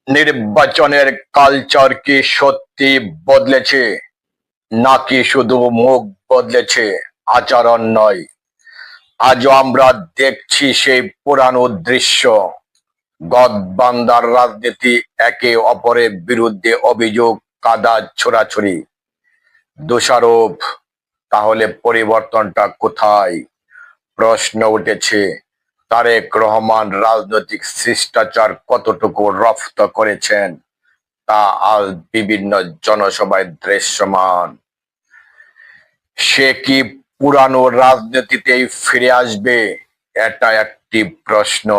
নির্বাচনের কালচার কি সত্যি বদলেছে, নাকি শুধু মুখ বদলেছে, আচরণ নয়? আজও আমরা দেখছি সেই পুরানো দৃশ্য, গদবান্দার রাজনীতি, একে অপরের বিরুদ্ধে অভিযোগ, কাদা ছোড়াছুড়ি, দোষারোপ। তাহলে পরিবর্তনটা কোথায়? প্রশ্ন উঠেছে, তারেক রহমান রাজনৈতিক শিষ্টাচার কতটুকু রপ্ত করেছেন তা আজ বিভিন্ন জনসভায় দৃশ্যমান। সে কি পুরানো রাজনীতিতেই ফিরে আসবে? এটা একটি প্রশ্ন।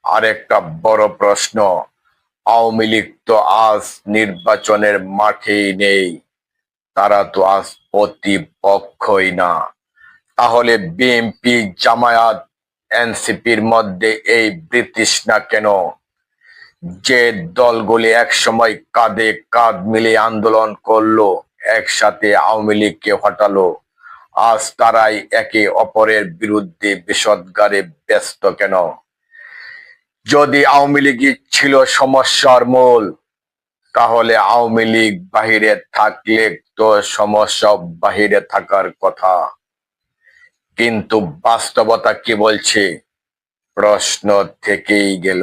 আরেকটা বড় প্রশ্ন, আওয়ামী লীগ তো আজ নির্বাচনের মাঠেই নেই, তারা তো আজ প্রতিপক্ষই না। তাহলে বিএনপি, জামায়াত, এনসিপির মধ্যে এই বিতৃষ্ণা কেন? যে দলগুলি একসময় কাঁধে কাঁধ মিলিয়ে আন্দোলন করলো, একসাথে আওয়ামী লীগকে হটালো, আজ তারাই একে অপরের বিরুদ্ধে বিষোদ্গারে ব্যস্ত কেন? যদি আওয়ামী লীগই ছিল সমস্যার মূল, তাহলে আওয়ামী লীগ বাহিরে থাকলে তো সমস্যা বাহিরে থাকার কথা। কিন্তু বাস্তবতা কি বলছে? প্রশ্ন থেকেই গেল।